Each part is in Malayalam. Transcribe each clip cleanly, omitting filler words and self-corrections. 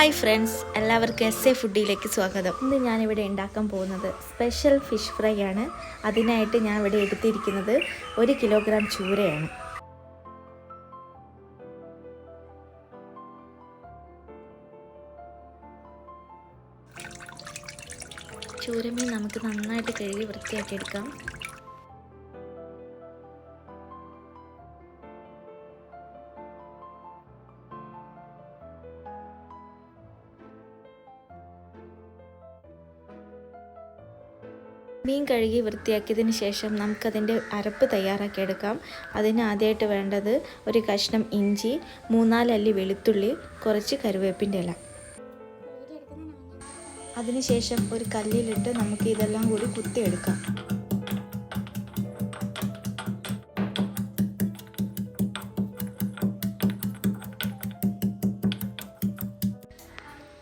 ഹായ് ഫ്രണ്ട്സ്, എല്ലാവർക്കും എസ് എ ഫുഡിയിലേക്ക് സ്വാഗതം. ഇന്ന് ഞാനിവിടെ ഉണ്ടാക്കാൻ പോകുന്നത് സ്പെഷ്യൽ ഫിഷ് ഫ്രൈ ആണ്. അതിനായിട്ട് ഞാൻ ഇവിടെ എടുത്തിരിക്കുന്നത് 1 കിലോഗ്രാം ചൂരയാണ്. ചൂരമീൻ നമുക്ക് നന്നായിട്ട് കഴുകി വൃത്തിയാക്കി എടുക്കാം. മീൻ കഴുകി വൃത്തിയാക്കിയതിന് ശേഷം നമുക്കതിൻ്റെ അരപ്പ് തയ്യാറാക്കിയെടുക്കാം. അതിന് ആദ്യമായിട്ട് വേണ്ടത് ഒരു കഷ്ണം ഇഞ്ചി, 3-4 അല്ലി വെളുത്തുള്ളി, കുറച്ച് കറിവേപ്പിൻ്റെ ഇല. അതിനുശേഷം ഒരു കല്ലിലിട്ട് നമുക്ക് ഇതെല്ലാം കൂടി കുത്തിയെടുക്കാം.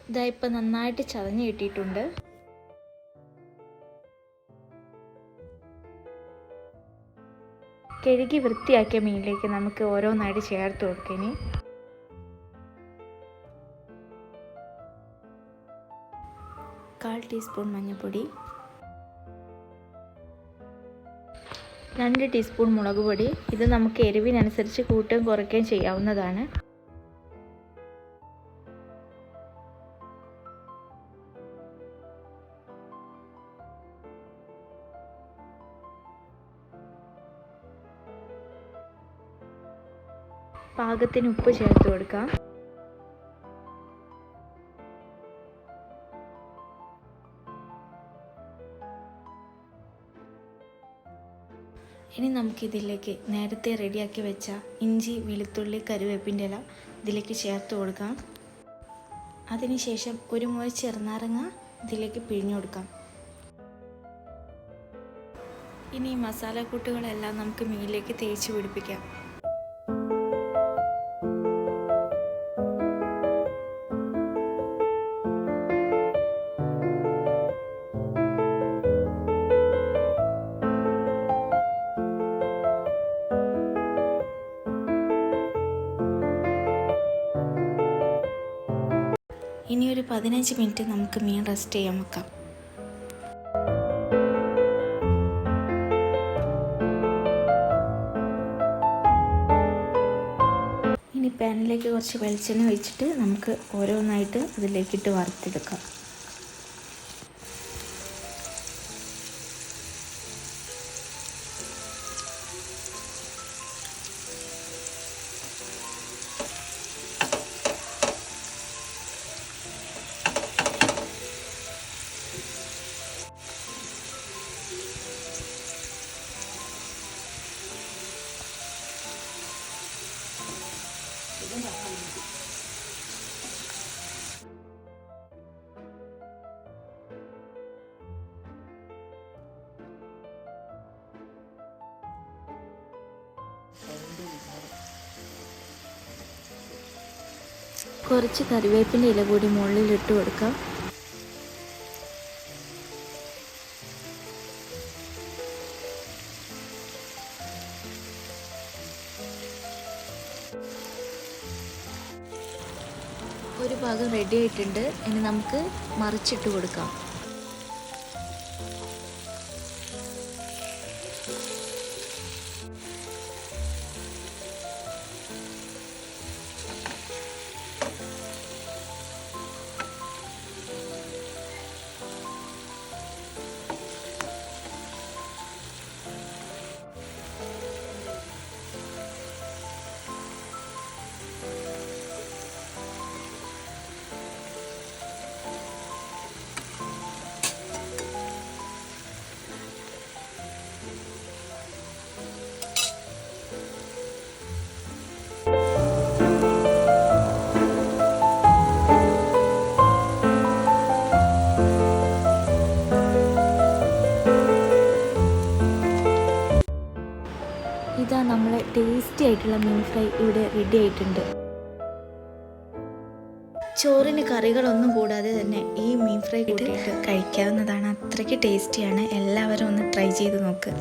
ഇതാ ഇപ്പം നന്നായിട്ട് ചതഞ്ഞ് കിട്ടിയിട്ടുണ്ട്. കഴുകി വൃത്തിയാക്കിയ മീനിലേക്ക് നമുക്ക് ഓരോന്നായിട്ട് ചേർത്ത് കൊടുക്കണേ. കാൽ ടീസ്പൂൺ മഞ്ഞൾപ്പൊടി, 2 ടീസ്പൂൺ മുളക് പൊടി. ഇത് നമുക്ക് എരിവിനനുസരിച്ച് കൂട്ടുകയും കുറയ്ക്കുകയും ചെയ്യാവുന്നതാണ്. പാകത്തിന് ഉപ്പ് ചേർത്ത് കൊടുക്കാം. ഇനി നമുക്കിതിലേക്ക് നേരത്തെ റെഡിയാക്കി വെച്ച ഇഞ്ചി, വെളുത്തുള്ളി, കറിവേപ്പിൻ്റെ ഇല ഇതിലേക്ക് ചേർത്ത് കൊടുക്കാം. അതിനുശേഷം ഒരു മുറി ചെറുനാരങ്ങ ഇതിലേക്ക് പിഴിഞ്ഞു കൊടുക്കാം. ഇനി ഈ മസാലക്കൂട്ടുകളെല്ലാം നമുക്ക് മീനിലേക്ക് തേച്ച് പിടിപ്പിക്കാം. ഇനി ഒരു 15 മിനിറ്റ് നമുക്ക് മീൻ റെസ്റ്റ് ചെയ്യാൻ വെക്കാം. ഇനി പാനിലേക്ക് കുറച്ച് വെളിച്ചെണ്ണ ഒഴിച്ചിട്ട് നമുക്ക് ഓരോന്നായിട്ട് അതിലേക്കിട്ട് വറുത്തെടുക്കാം. കുറച്ച് കറിവേപ്പിൻ്റെ ഇല കൂടി മുകളിൽ ഇട്ട് കൊടുക്കാം. ഒരു ഭാഗം റെഡി ആയിട്ടുണ്ട്. ഇനി നമുക്ക് മറിച്ചിട്ട് കൊടുക്കാം. ഇതാ നമ്മളെ ടേസ്റ്റി ആയിട്ടുള്ള മീൻ ഫ്രൈ ഇവിടെ റെഡി ആയിട്ടുണ്ട്. ചോറിന് കറികളൊന്നും കൂടാതെ തന്നെ ഈ മീൻ ഫ്രൈ കൂട്ടിയിട്ട് കഴിക്കാവുന്നതാണ്. അത്രയ്ക്ക് ടേസ്റ്റിയാണ്. എല്ലാവരും ഒന്ന് ട്രൈ ചെയ്ത് നോക്ക്.